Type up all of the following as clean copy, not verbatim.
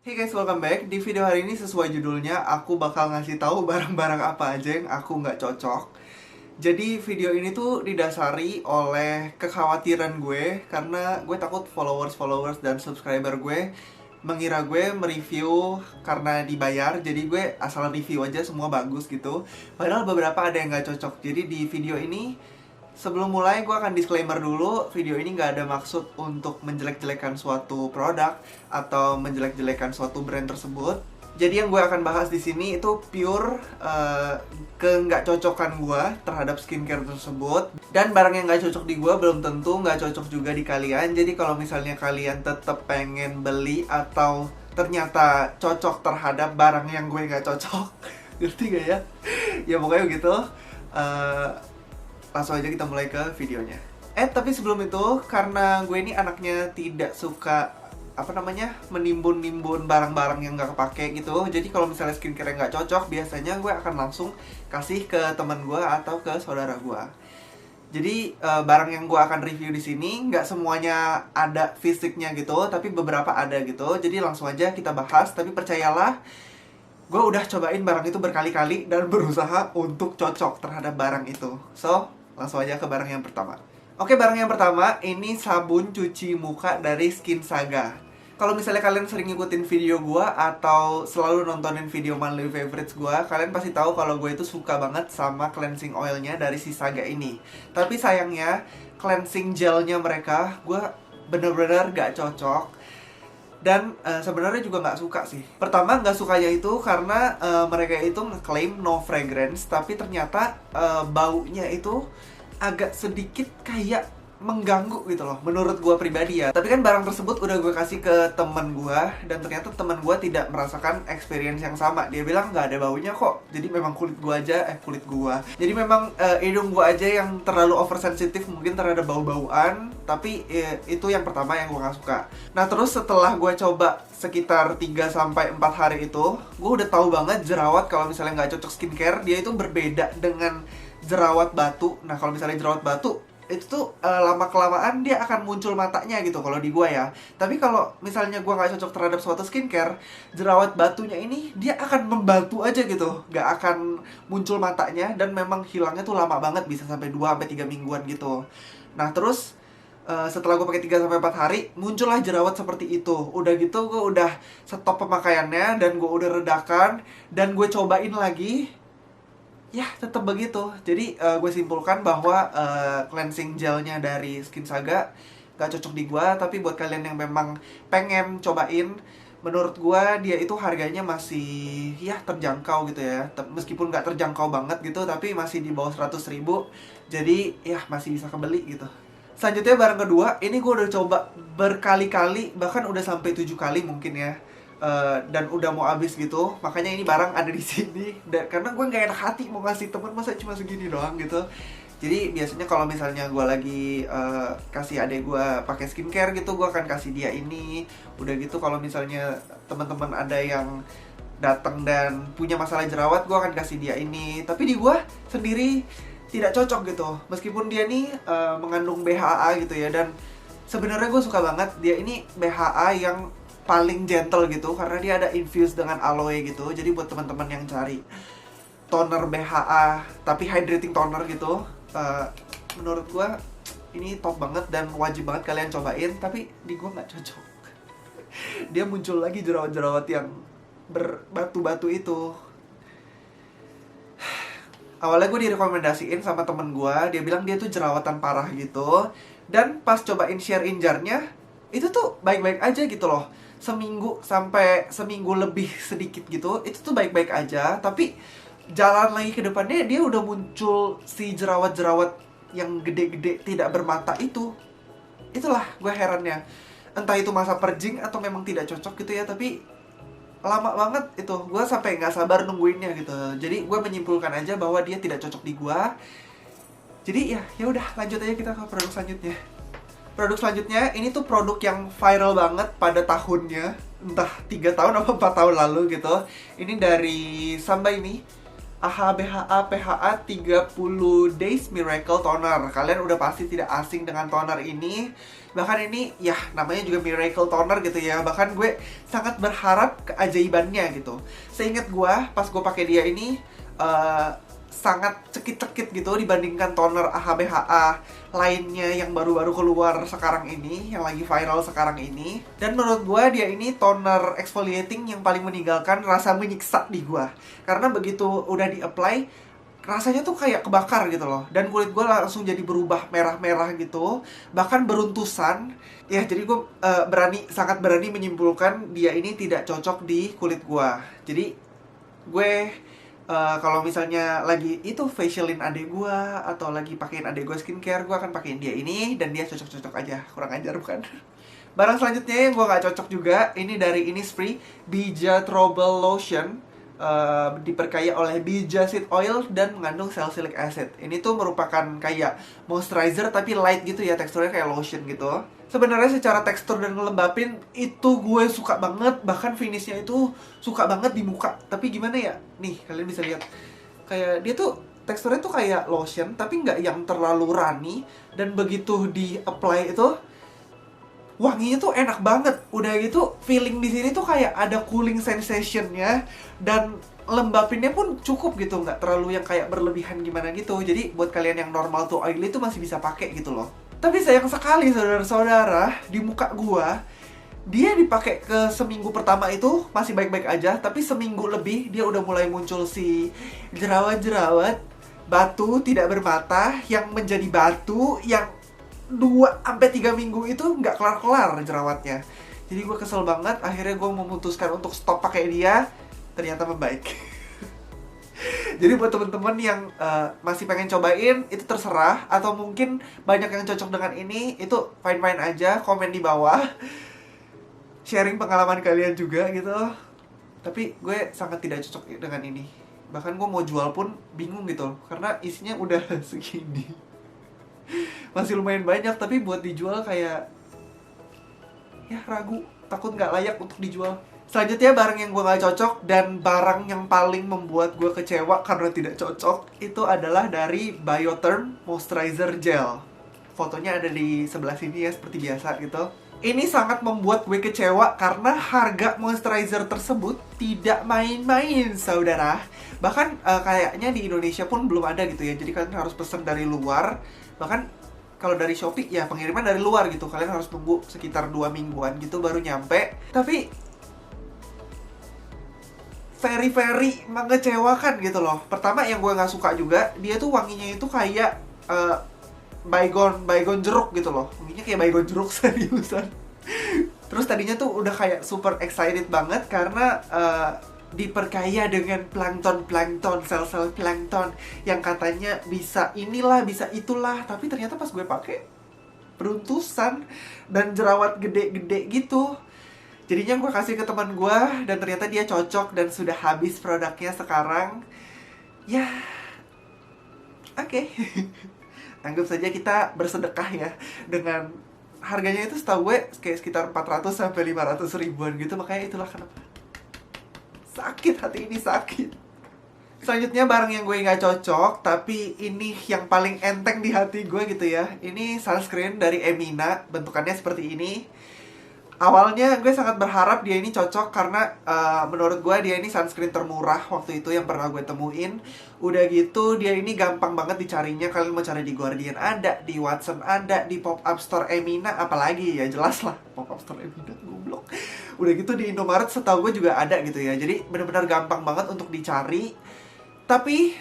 Hey guys, welcome back. Di video hari ini sesuai judulnya, aku bakal ngasih tahu barang-barang apa aja yang aku nggak cocok. Jadi video ini tuh didasari oleh kekhawatiran gue karena gue takut followers dan subscriber gue mengira gue mereview karena dibayar. Jadi gue asal review aja semua bagus gitu. Padahal beberapa ada yang nggak cocok. Jadi di video ini sebelum mulai, gue akan disclaimer dulu, video ini nggak ada maksud untuk menjelek-jelekan suatu produk atau menjelek-jelekan suatu brand tersebut. Jadi yang gue akan bahas di sini itu pure ke nggak cocokan gue terhadap skincare tersebut. Dan barang yang nggak cocok di gue belum tentu nggak cocok juga di kalian. Jadi kalau misalnya kalian tetap pengen beli atau ternyata cocok terhadap barang yang gue nggak cocok, ngerti gak ya? Ya pokoknya begitu. Langsung aja kita mulai ke videonya. Tapi sebelum itu, karena gue ini anaknya tidak suka menimbun-nimbun barang-barang yang nggak kepake gitu. Jadi kalau misalnya skincare yang nggak cocok, biasanya gue akan langsung kasih ke teman gue atau ke saudara gue. Jadi barang yang gue akan review di sini nggak semuanya ada fisiknya gitu, tapi beberapa ada gitu. Jadi langsung aja kita bahas. Tapi percayalah, gue udah cobain barang itu berkali-kali dan berusaha untuk cocok terhadap barang itu. So, langsung aja ke barang yang pertama. Oke, barang yang pertama ini sabun cuci muka dari Skin Saga. Kalau misalnya kalian sering ngikutin video gue atau selalu nontonin video monthly favorites gue, kalian pasti tahu kalau gue itu suka banget sama cleansing oilnya dari si Saga ini. Tapi sayangnya, cleansing gelnya mereka gue bener-bener gak cocok. Dan sebenarnya juga nggak suka sih. Pertama, nggak sukanya itu karena mereka itu ngeklaim no fragrance, tapi ternyata baunya itu agak sedikit kayak mengganggu gitu loh, menurut gue pribadi ya. Tapi kan barang tersebut udah gue kasih ke temen gue, dan ternyata temen gue tidak merasakan experience yang sama. Dia bilang nggak ada baunya kok, jadi memang jadi memang hidung gue aja yang terlalu oversensitif mungkin terhadap bau-bauan. Tapi itu yang pertama yang gue nggak suka. Nah terus setelah gue coba sekitar 3-4 hari itu, gue udah tahu banget jerawat kalau misalnya nggak cocok skincare, dia itu berbeda dengan jerawat batu. Nah kalau misalnya jerawat batu itu tuh lama-kelamaan dia akan muncul matanya gitu kalau di gua ya. Tapi kalau misalnya gua nggak cocok terhadap suatu skincare, jerawat batunya ini dia akan membatu aja gitu, nggak akan muncul matanya, dan memang hilangnya tuh lama banget, bisa sampai 2-3 mingguan gitu. Nah terus setelah gue pakai 3-4 hari, muncullah jerawat seperti itu. Udah gitu gue udah stop pemakaiannya dan gue udah redakan, dan gue cobain lagi, ya tetap begitu. Jadi gue simpulkan bahwa cleansing gelnya dari Skin Saga gak cocok di gue. Tapi buat kalian yang memang pengen cobain, menurut gue dia itu harganya masih ya terjangkau gitu ya. Meskipun gak terjangkau banget gitu, tapi masih di bawah 100.000. Jadi ya masih bisa kebeli gitu. Selanjutnya barang kedua, ini gue udah coba berkali-kali, bahkan udah sampai 7 kali mungkin ya. Dan udah mau habis gitu, makanya ini barang ada di sini. Dan karena gue nggak enak hati mau ngasih temen, masa cuma segini doang gitu. Jadi biasanya kalau misalnya gue lagi kasih adek gue pakai skincare gitu, gue akan kasih dia ini. Udah gitu kalau misalnya teman-teman ada yang datang dan punya masalah jerawat, gue akan kasih dia ini. Tapi di gue sendiri tidak cocok gitu, meskipun dia nih mengandung BHA gitu ya. Dan sebenarnya gue suka banget dia ini BHA yang paling gentle gitu, karena dia ada infused dengan aloe gitu. Jadi buat teman-teman yang cari toner BHA tapi hydrating toner gitu, menurut gua ini top banget dan wajib banget kalian cobain. Tapi di gua nggak cocok. Dia muncul lagi jerawat-jerawat yang berbatu-batu itu. Awalnya gue direkomendasiin sama temen gue, dia bilang dia tuh jerawatan parah gitu. Dan pas cobain share in jar-nya, itu tuh baik-baik aja gitu loh. Seminggu sampai seminggu lebih sedikit gitu, itu tuh baik-baik aja. Tapi jalan lagi ke depannya, dia udah muncul si jerawat-jerawat yang gede-gede tidak bermata itu. Itulah gue herannya. Entah itu masa purging atau memang tidak cocok gitu ya, tapi lama banget itu, gue sampai nggak sabar nungguinnya gitu. Jadi gue menyimpulkan aja bahwa dia tidak cocok di gue. Jadi ya udah, lanjut aja kita ke produk selanjutnya. Produk selanjutnya ini tuh produk yang viral banget pada tahunnya, entah 3 tahun atau 4 tahun lalu gitu. Ini dari Samba ini, AHA BHA PHA 30 Days Miracle Toner. Kalian udah pasti tidak asing dengan toner ini. Bahkan ini ya namanya juga Miracle Toner gitu ya. Bahkan gue sangat berharap keajaibannya gitu. Seingat gue pas gue pakai dia ini sangat cekit-cekit gitu dibandingkan toner AHA BHA lainnya yang baru-baru keluar sekarang ini, yang lagi viral sekarang ini. Dan menurut gue dia ini toner exfoliating yang paling meninggalkan rasa menyiksa di gue. Karena begitu udah di-apply, rasanya tuh kayak kebakar gitu loh. Dan kulit gue langsung jadi berubah merah-merah gitu, bahkan beruntusan. Ya jadi gue sangat berani menyimpulkan dia ini tidak cocok di kulit gue. Jadi gue kalau misalnya lagi itu facialin adek gue atau lagi pakein adek gue skincare, gue akan pakein dia ini dan dia cocok-cocok aja. Kurang ajar bukan? Barang selanjutnya yang gue gak cocok juga, ini dari Innisfree Bija Trouble Lotion. Diperkaya oleh Bija Seed Oil dan mengandung salicylic acid. Ini tuh merupakan kayak moisturizer tapi light gitu ya, teksturnya kayak lotion gitu. Sebenarnya secara tekstur dan ngelembapin itu gue suka banget, bahkan finishnya itu suka banget di muka. Tapi gimana ya, nih kalian bisa lihat kayak dia tuh teksturnya tuh kayak lotion tapi nggak yang terlalu runny. Dan begitu di apply itu wanginya tuh enak banget. Udah gitu feeling di sini tuh kayak ada cooling sensation-nya dan lembapinnya pun cukup gitu, nggak terlalu yang kayak berlebihan gimana gitu. Jadi buat kalian yang normal tuh oily tuh masih bisa pakai gitu loh. Tapi sayang sekali saudara-saudara, di muka gua dia dipakai ke seminggu pertama itu masih baik-baik aja, tapi seminggu lebih dia udah mulai muncul si jerawat-jerawat, batu tidak bermata yang menjadi batu yang 2-3 minggu itu nggak kelar-kelar jerawatnya. Jadi gue kesel banget, akhirnya gue memutuskan untuk stop pakai dia. Ternyata membaik. Jadi buat temen-temen yang masih pengen cobain, itu terserah. Atau mungkin banyak yang cocok dengan ini, itu fine-fine aja, komen di bawah. Sharing pengalaman kalian juga gitu. Tapi gue sangat tidak cocok dengan ini. Bahkan gue mau jual pun bingung gitu, karena isinya udah segini. Masih lumayan banyak, tapi buat dijual kayak ya ragu, takut nggak layak untuk dijual. Selanjutnya barang yang gue gak cocok dan barang yang paling membuat gue kecewa karena tidak cocok itu adalah dari Biotherm Moisturizer Gel. Fotonya ada di sebelah sini ya, seperti biasa gitu. Ini sangat membuat gue kecewa karena harga moisturizer tersebut tidak main-main, saudara. Bahkan kayaknya di Indonesia pun belum ada gitu ya. Jadi kalian harus pesen dari luar. Bahkan kalau dari Shopee ya pengiriman dari luar gitu. Kalian harus tunggu sekitar 2 mingguan gitu baru nyampe. Tapi very mengecewakan gitu loh. Pertama yang gue nggak suka juga, dia tuh wanginya itu kayak baygon jeruk gitu loh. Wanginya kayak baygon jeruk seriusan. Terus tadinya tuh udah kayak super excited banget karena diperkaya dengan plankton, sel-sel plankton yang katanya bisa inilah, bisa itulah. Tapi ternyata pas gue pakai beruntusan dan jerawat gede-gede gitu. Jadinya gue kasih ke teman gue dan ternyata dia cocok dan sudah habis produknya sekarang. Ya, oke. Anggap saja kita bersedekah ya. Dengan harganya itu setahu gue kayak sekitar 400 sampai 500 ribuan gitu. Makanya itulah kenapa sakit, hati ini sakit. Selanjutnya barang yang gue nggak cocok, tapi ini yang paling enteng di hati gue gitu ya. Ini sunscreen dari Emina, bentukannya seperti ini. Awalnya gue sangat berharap dia ini cocok karena menurut gue dia ini sunscreen termurah waktu itu yang pernah gue temuin. Udah gitu dia ini gampang banget dicarinya. Kalian mau cari di Guardian ada, di Watson ada, di pop-up store Emina apalagi ya jelas lah pop-up store Emina, goblok. Udah gitu di Indomaret setahu gue juga ada gitu ya. Jadi benar-benar gampang banget untuk dicari. Tapi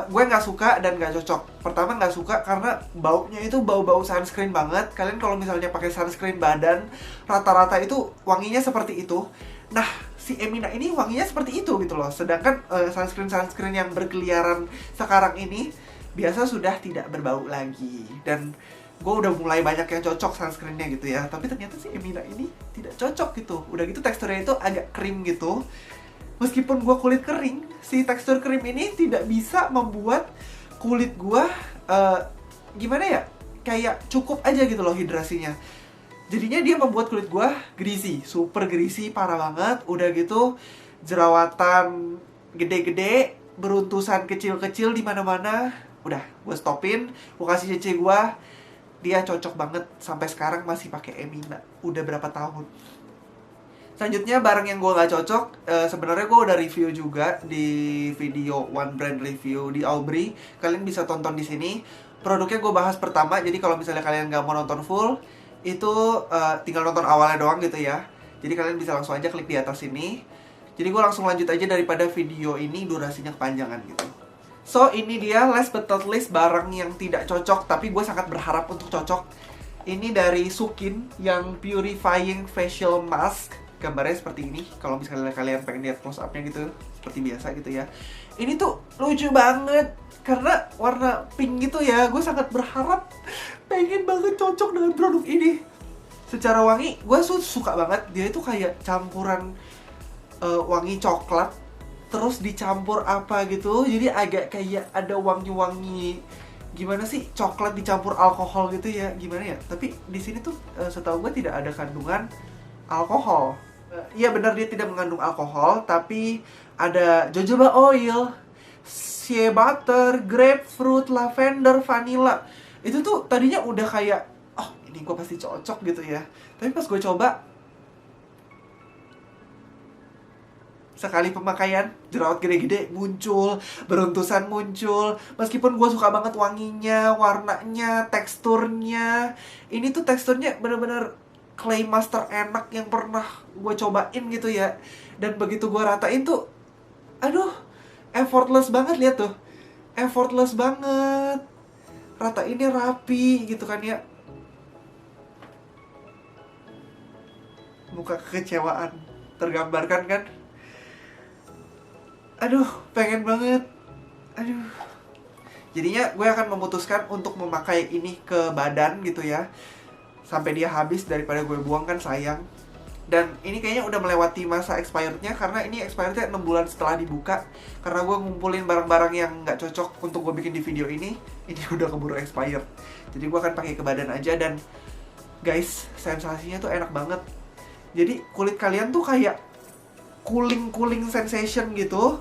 gue nggak suka dan nggak cocok. Pertama nggak suka karena baunya itu bau-bau sunscreen banget. Kalian kalau misalnya pakai sunscreen badan, rata-rata itu wanginya seperti itu. Nah, si Emina ini wanginya seperti itu gitu loh. Sedangkan sunscreen yang berkeliaran sekarang ini biasa sudah tidak berbau lagi. Dan gue udah mulai banyak yang cocok sunscreennya gitu ya. Tapi ternyata si Emina ini tidak cocok gitu. Udah gitu teksturnya itu agak krim gitu. Meskipun gue kulit kering, si tekstur krim ini tidak bisa membuat kulit gue gimana ya, kayak cukup aja gitu loh hidrasinya. Jadinya dia membuat kulit gue greasy, super greasy, parah banget. Udah gitu jerawatan gede-gede, beruntusan kecil-kecil di mana-mana. Udah, gue stopin, gue kasih CC gue. Dia cocok banget, sampai sekarang masih pakai Emina. Udah berapa tahun. Selanjutnya barang yang gue nggak cocok, sebenarnya gue udah review juga di video One Brand Review di Aubrey. Kalian bisa tonton di sini. Produknya gue bahas pertama, jadi kalau misalnya kalian nggak mau nonton full, itu tinggal nonton awalnya doang gitu ya. Jadi kalian bisa langsung aja klik di atas sini. Jadi gue langsung lanjut aja daripada video ini durasinya kepanjangan gitu. So, ini dia last but not least barang yang tidak cocok, tapi gue sangat berharap untuk cocok. Ini dari Sukin yang Purifying Facial Mask. Gambarnya seperti ini. Kalau misalnya kalian pengen lihat close up-nya gitu, seperti biasa gitu ya. Ini tuh lucu banget karena warna pink gitu ya. Gue sangat berharap, pengen banget cocok dengan produk ini. Secara wangi, gue suka banget. Dia itu kayak campuran wangi coklat terus dicampur apa gitu. Jadi agak kayak ada wangi-wangi, gimana sih, coklat dicampur alkohol gitu ya. Gimana ya? Tapi di sini tuh setahu gue tidak ada kandungan alkohol. Iya benar, dia tidak mengandung alkohol, tapi ada jojoba oil, shea butter, grapefruit, lavender, vanilla. Itu tuh tadinya udah kayak, oh ini gue pasti cocok gitu ya. Tapi pas gue coba, sekali pemakaian, jerawat gede-gede muncul, beruntusan muncul. Meskipun gue suka banget wanginya, warnanya, teksturnya. Ini tuh teksturnya bener-bener clay master enak yang pernah gue cobain gitu ya. Dan begitu gue ratain tuh, aduh, effortless banget, lihat tuh. Effortless banget. Ratainnya rapi gitu kan ya. Muka kekecewaan tergambarkan kan. Aduh, pengen banget. Aduh. Jadinya gue akan memutuskan untuk memakai ini ke badan gitu ya, sampai dia habis daripada gue buang kan sayang. Dan ini kayaknya udah melewati masa expirednya, karena ini expirednya 6 bulan setelah dibuka. Karena gue ngumpulin barang-barang yang nggak cocok untuk gue bikin di video ini udah keburu expired. Jadi gue akan pakai ke badan aja. Dan guys, sensasinya tuh enak banget. Jadi kulit kalian tuh kayak cooling sensation gitu.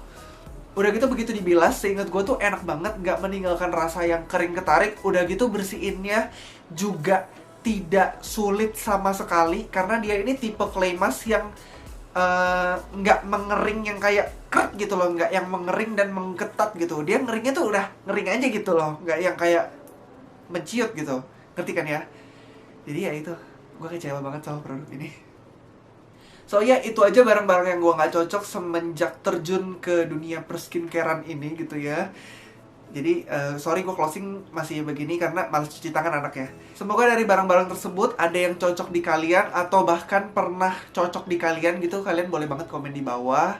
Udah gitu begitu dibilas, seingat gue tuh enak banget, nggak meninggalkan rasa yang kering ketarik. Udah gitu bersihinnya juga tidak sulit sama sekali, karena dia ini tipe clay mask yang nggak mengering yang kayak krek gitu loh, nggak yang mengering dan mengketat gitu. Dia ngeringnya tuh udah ngering aja gitu loh, nggak yang kayak menciut gitu, ngerti kan ya? Jadi ya itu, gue kecewa banget sama produk ini. So ya itu aja barang-barang yang gue nggak cocok semenjak terjun ke dunia perskincarean ini gitu ya. Jadi sorry gue closing masih begini karena malas cuci tangan anaknya. Semoga dari barang-barang tersebut ada yang cocok di kalian, atau bahkan pernah cocok di kalian gitu. Kalian boleh banget komen di bawah.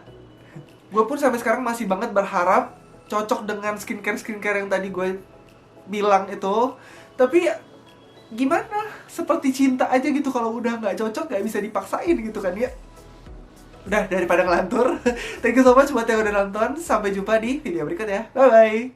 Gue pun sampai sekarang masih banget berharap cocok dengan skincare yang tadi gue bilang itu. Tapi gimana, seperti cinta aja gitu, kalau udah nggak cocok nggak bisa dipaksain gitu kan ya. Udah, daripada ngelantur, thank you so much buat yang udah nonton. Sampai jumpa di video berikutnya, bye bye.